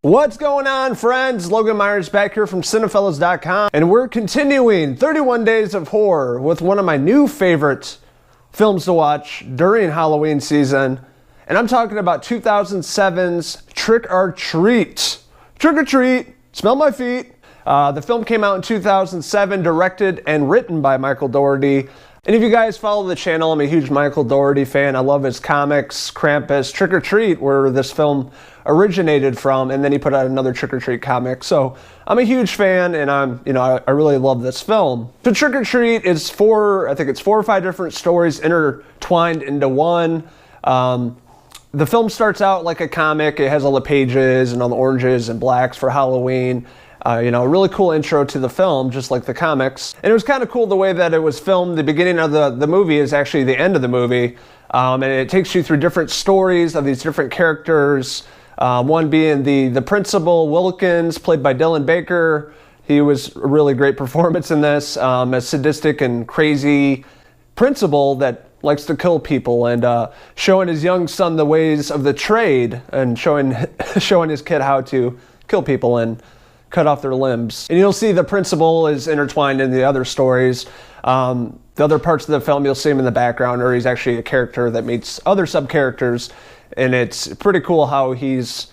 What's going on, friends? Logan Myers back here from Cinephellas.com, and we're continuing 31 Days of Horror with one of my new favorite films to watch during Halloween season, and I'm talking about 2007's Trick or Treat. Trick or Treat, smell my feet. The film came out in 2007, directed and written by Michael Dougherty. And if you guys follow the channel, I'm a huge Michael Dougherty fan. I love his comics, Krampus, Trick or Treat, where this film originated from, and then he put out another Trick or Treat comic. So I'm a huge fan, and I really love this film. So Trick or Treat is I think it's 4 or 5 different stories intertwined into one. The film starts out like a comic. It has all the pages and all the oranges and blacks for Halloween. A really cool intro to the film, just like the comics. And it was kind of cool the way that it was filmed. The beginning of the movie is actually the end of the movie. And it takes you through different stories of these different characters. One being the principal, Wilkins, played by Dylan Baker. He was a really great performance in this. A sadistic and crazy principal that likes to kill people, and showing his young son the ways of the trade, and showing his kid how to kill people and cut off their limbs. And you'll see the principal is intertwined in the other stories. The other parts of the film, you'll see him in the background, or he's actually a character that meets other sub-characters, and it's pretty cool how his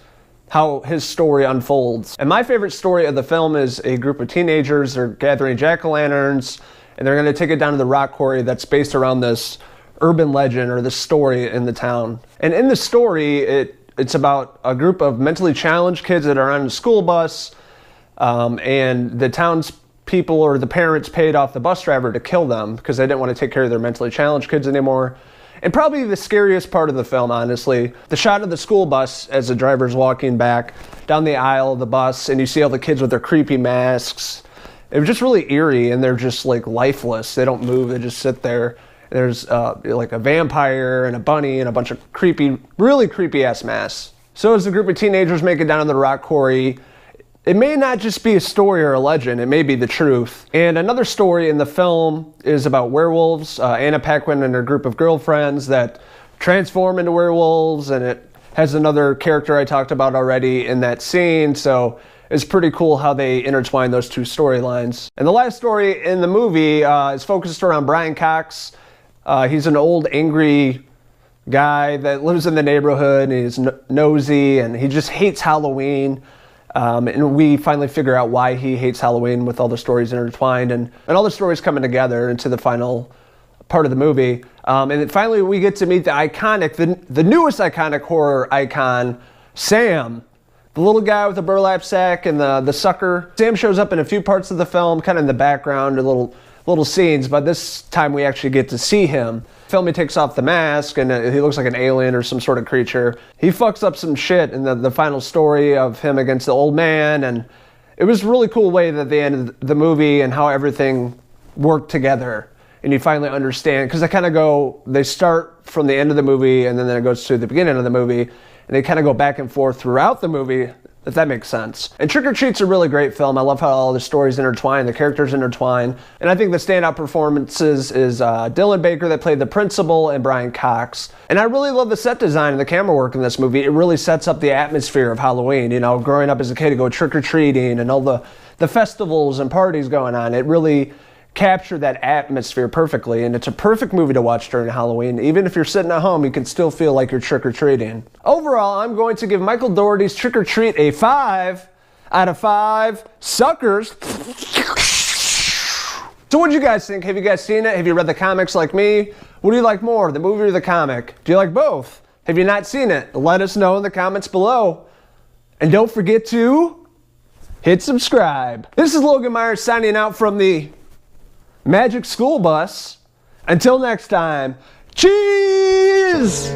story unfolds. And my favorite story of the film is a group of teenagers. They're gathering jack-o'-lanterns, and they're going to take it down to the rock quarry that's based around this urban legend or this story in the town. And in the story, it's about a group of mentally challenged kids that are on a school bus. And the townspeople or the parents paid off the bus driver to kill them because they didn't want to take care of their mentally challenged kids anymore. And probably the scariest part of the film, honestly, the shot of the school bus as the driver's walking back down the aisle of the bus, and you see all the kids with their creepy masks. It was just really eerie, and they're just like lifeless. They don't move, they just sit there. There's like a vampire and a bunny and a bunch of really creepy ass masks. So as the group of teenagers make it down to the rock quarry, it may not just be a story or a legend, it may be the truth. And another story in the film is about werewolves. Anna Paquin and her group of girlfriends that transform into werewolves, and it has another character I talked about already in that scene, so it's pretty cool how they intertwine those two storylines. And the last story in the movie is focused around Brian Cox. He's an old, angry guy that lives in the neighborhood, and he's nosy, and he just hates Halloween. And we finally figure out why he hates Halloween with all the stories intertwined and all the stories coming together into the final part of the movie. And then finally we get to meet the iconic, the newest iconic horror icon, Sam. The little guy with the burlap sack and the sucker. Sam shows up in a few parts of the film, kind of in the background, a little scenes, but this time we actually get to see him. Film, he takes off the mask, and he looks like an alien or some sort of creature. He fucks up some shit in the final story of him against the old man, and it was a really cool way that they ended the movie and how everything worked together. And you finally understand, because they start from the end of the movie, and then it goes to the beginning of the movie, and they kind of go back and forth throughout the movie, if that makes sense. And Trick or Treat's a really great film. I love how all the stories intertwine, the characters intertwine. And I think the standout performances is Dylan Baker that played the principal and Brian Cox. And I really love the set design and the camera work in this movie. It really sets up the atmosphere of Halloween. Growing up as a kid to go trick-or-treating and all the festivals and parties going on. It really captured that atmosphere perfectly, and it's a perfect movie to watch during Halloween. Even if you're sitting at home, you can still feel like you're trick-or-treating. Overall, I'm going to give Michael Dougherty's Trick or Treat a 5 out of 5 suckers. So what do you guys think? Have you guys seen it? Have you read the comics like me? What do you like more, the movie or the comic? Do you like both? Have you not seen it? Let us know in the comments below. And don't forget to hit subscribe. This is Logan Myers signing out from the Magic School Bus. Until next time, cheese!